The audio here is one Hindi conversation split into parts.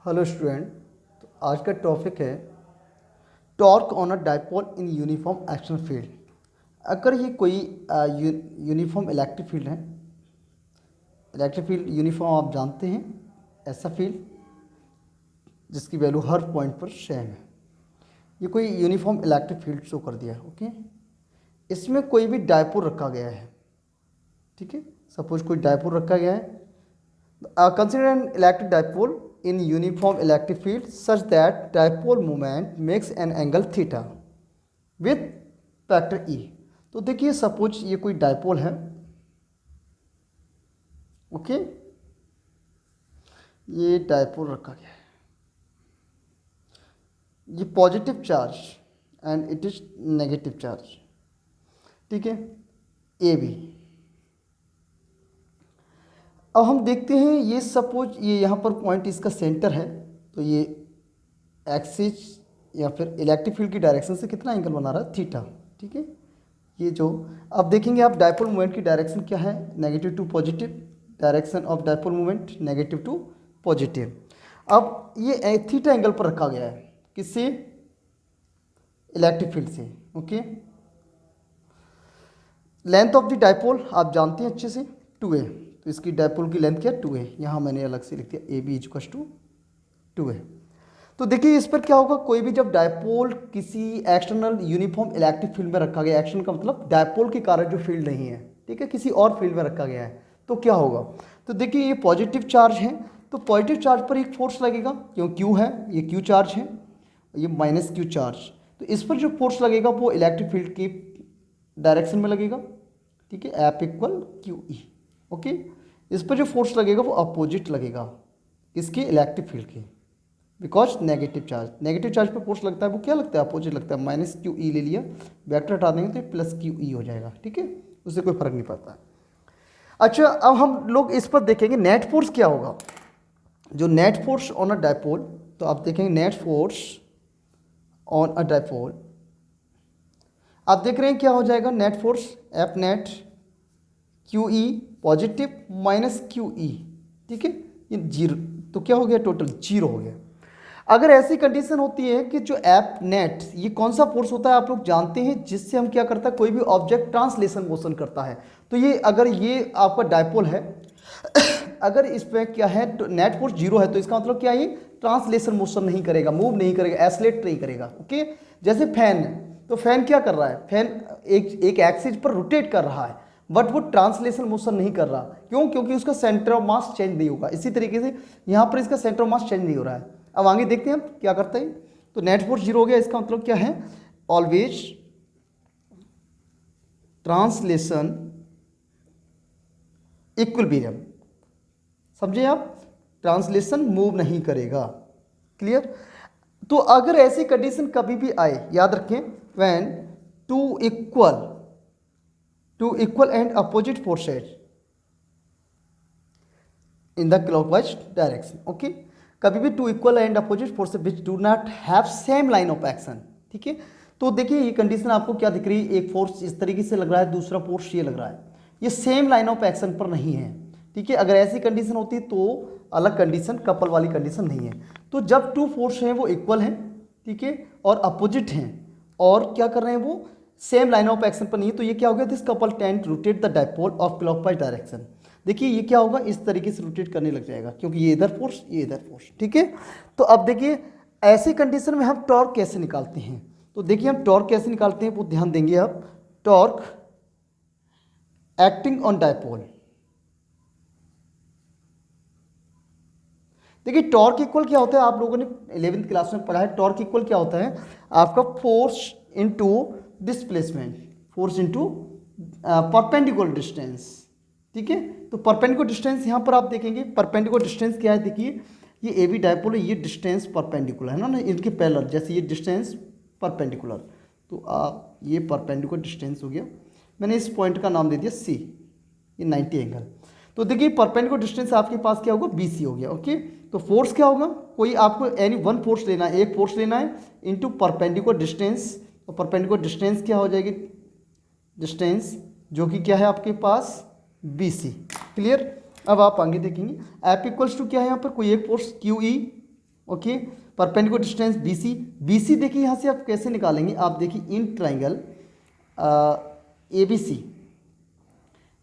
Hello student. तो आज का टॉपिक है torque on a dipole in uniform action field. अगर ये कोई यूनिफॉर्म इलेक्ट्रिक फील्ड है, इलेक्ट्रिक फील्ड यूनिफॉर्म आप जानते हैं, ऐसा फील्ड जिसकी वैल्यू हर पॉइंट पर सेम है। ये कोई यूनिफॉर्म इलेक्ट्रिक फील्ड शो कर दिया है। ओके, इसमें कोई भी डाइपोल रखा गया है, ठीक है। सपोज कोई डाइपोल रखा गया है। Consider an electric dipole in uniform electric field such that dipole moment makes an angle theta with factor E। तो देखिए सपोज ये कोई डाइपोल है, ओके, ये डाइपोल रखा गया है, ये positive charge and it is negative charge, ठीक है, ए बी। अब हम देखते हैं, ये सपोज ये यहाँ पर पॉइंट इसका सेंटर है, तो ये एक्सिस या फिर इलेक्ट्रिक फील्ड की डायरेक्शन से कितना एंगल बना रहा है, थीटा, ठीक है। ये जो अब देखेंगे आप, डाइपोल मूवमेंट की डायरेक्शन क्या है, negative to positive, direction of dipole movement negative to positive. अब ये थीटा एंगल पर रखा गया है, किससे, इलेक्ट्रिक फील्ड से, okay. Length of the dipole आप जानते हैं अच्छे से, 2a। तो इसकी डाइपोल की लेंथ क्या है, 2a। यहाँ मैंने अलग से लिख दिया, A B equal to 2a। तो देखिए इस पर क्या होगा, कोई भी जब डाइपोल किसी एक्सटर्नल यूनिफॉर्म इलेक्ट्रिक फील्ड में रखा गया, एक्सटर्नल का मतलब डाइपोल के कारण जो फील्ड नहीं है, ठीक है, किसी और फील्ड में रखा गया है, तो क्या होगा। तो देखिए ये पॉजिटिव चार्ज है, तो पॉजिटिव चार्ज पर एक फोर्स लगेगा, क्यों, क्यू है, ये क्यू चार्ज है, ये माइनस क्यू चार्ज। तो इस पर जो फोर्स लगेगा वो इलेक्ट्रिक फील्ड की डायरेक्शन में लगेगा, ठीक है, F equal Q E, okay. इस पर जो फोर्स लगेगा वो अपोजिट लगेगा, किसके, इलेक्ट्रिक फील्ड के, बिकॉज नेगेटिव चार्ज पे फोर्स लगता है, वो क्या लगता है, अपोजिट लगता है। माइनस क्यू ई ले लिया, वेक्टर हटा देंगे तो प्लस क्यू ई हो जाएगा, ठीक है, उससे कोई फर्क नहीं पड़ता है। अच्छा, अब हम लोग इस पर देखेंगे नेट फोर्स क्या होगा, जो net force on a dipole. तो आप देखेंगे net force on a dipole, आप देख रहे हैं क्या हो जाएगा, net force F net Q E positive minus Q E, ठीक है, ये जीरो, तो क्या हो गया, टोटल जीरो हो गया। अगर ऐसी कंडीशन होती है कि जो एफ नेट, ये कौन सा फोर्स होता है आप लोग जानते हैं, जिससे हम क्या करता है, कोई भी ऑब्जेक्ट ट्रांसलेशन मोशन करता है। तो ये अगर ये आपका डाइपोल है अगर इस पर क्या है, तो नेट फोर्स जीरो है, तो इसका मतलब क्या है, ये ट्रांसलेशन मोशन नहीं करेगा, मूव नहीं करेगा, एसलेट नहीं करेगा, ओके। जैसे फैन है, तो फैन क्या कर रहा है, फैन एक एक्सिस पर रोटेट कर रहा है, बट वो ट्रांसलेशन मोशन नहीं कर रहा, क्यों, क्योंकि उसका सेंटर ऑफ मास चेंज नहीं होगा। इसी तरीके से यहाँ पर इसका सेंटर ऑफ मास चेंज नहीं हो रहा है। अब आगे देखते हैं हम क्या करते हैं। तो नेट फोर्स जीरो हो गया, इसका मतलब क्या है, ऑलवेज ट्रांसलेशन इक्विलिब्रियम, समझे आप, ट्रांसलेशन मूव नहीं करेगा, क्लियर। तो अगर ऐसी कंडीशन कभी भी आए, याद रखें, when two equal and opposite forces in the clockwise direction, okay. कभी भी two equal and opposite forces which do not have same line of action, ठीक है। तो देखिए ये कंडीशन आपको क्या दिख रही है, एक फोर्स इस तरीके से लग रहा है, दूसरा फोर्स ये लग रहा है, ये सेम लाइन ऑफ एक्शन पर नहीं है, ठीक है। अगर ऐसी कंडीशन होती तो अलग कंडीशन, कपल वाली कंडीशन नहीं है। तो जब टू फोर्स हैं वो इक्वल हैं, ठीक है, और अपोजिट हैं, और क्या कर रहे हैं, वो सेम लाइन ऑफ एक्शन पर नहीं है, तो ये क्या हो गया, this couple tend to rotate the dipole of clockwise direction. देखिए ये क्या होगा, इस तरीके से रोटेट करने लग जाएगा, क्योंकि ये इधर फोर्स, ये इधर फोर्स, ठीक है। तो अब देखिए ऐसी कंडीशन में हम टॉर्क कैसे निकालते हैं। तो देखिए हम टॉर्क कैसे निकालते हैं वो ध्यान देंगे आप। टॉर्क एक्टिंग ऑन डाइपोल, देखिए टॉर्क इक्वल क्या होता है, आप लोगों ने 11वीं क्लास में पढ़ा है। टॉर्क इक्वल क्या होता है, आपका force into displacement, force into perpendicular distance, ठीक है। तो परपेंडिकुलर डिस्टेंस यहाँ पर आप देखेंगे, परपेंडिकुलर डिस्टेंस क्या है, देखिए ये ए बी डाइपोल है, ये डिस्टेंस परपेंडिकुलर है ना, इनके पैरेलल, जैसे ये डिस्टेंस परपेंडिकुलर, तो आप ये परपेंडिकुलर डिस्टेंस हो गया, मैंने इस पॉइंट का नाम दे दिया सी, ये 90 एंगल। तो देखिए परपेंडिकुलर डिस्टेंस आपके पास क्या होगा, बी सी हो गया, ओके। तो फोर्स क्या होगा, कोई आपको एनी वन फोर्स लेना है, एक फोर्स लेना है इनटू परपेंडिकुलर डिस्टेंस, और परपेंडिकुलर डिस्टेंस क्या हो जाएगी, डिस्टेंस जो कि क्या है आपके पास बी सी, क्लियर। अब आप आगे देखेंगे एफ इक्वल्स टू क्या है, यहाँ पर कोई एक force Q E, okay. Perpendicular distance BC, BC देखिए यहाँ से आप कैसे निकालेंगे, आप देखिए इन ट्राइंगल ABC,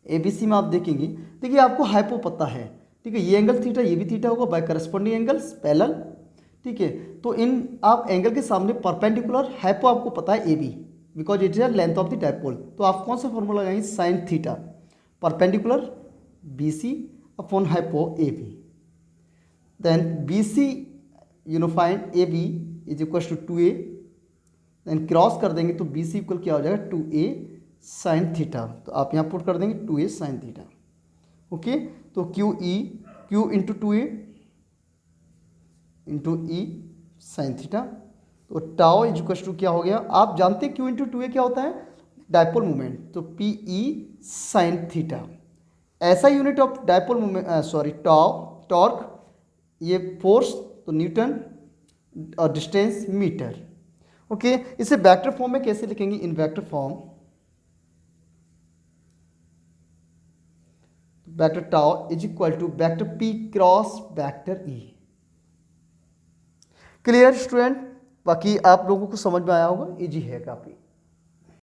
ABC में आप देखेंगे, देखिए आपको हाइपो पता है, ठीक है, ये एंगल थीटा, ये भी थीटा होगा, बाय करस्पॉन्डिंग एंगल्स पैरेलल, ठीक है। तो इन आप एंगल के सामने परपेंडिकुलर, हाइपो आपको पता है AB, because it is length of the dipole, तो आप कौन सा फॉर्मूला लगाएंगे, sine theta perpendicular BC upon hypo AB, then BC यूनिफाइड AB is equal to 2A, then cross कर देंगे तो BC इक्वल क्या हो जाएगा 2A साइन थीटा, तो आप यहाँ पुट कर देंगे 2A साइन थीटा, ओके। तो Q into 2A into E sine theta, तो टाउ इज इक्वल टू क्या हो गया, आप जानते हैं Q इंटू 2A क्या होता है, डायपोल मोमेंट, तो PE साइन थीटा, ऐसा unit of dipole moment, sorry torque, ये फोर्स तो न्यूटन और डिस्टेंस मीटर, ओके। इसे वेक्टर फॉर्म में कैसे लिखेंगे, in vector form, vector tau is equal to vector P cross vector E। Clear student, बाकी आप लोगों को समझ में आया होगा, इजी है काफ़ी।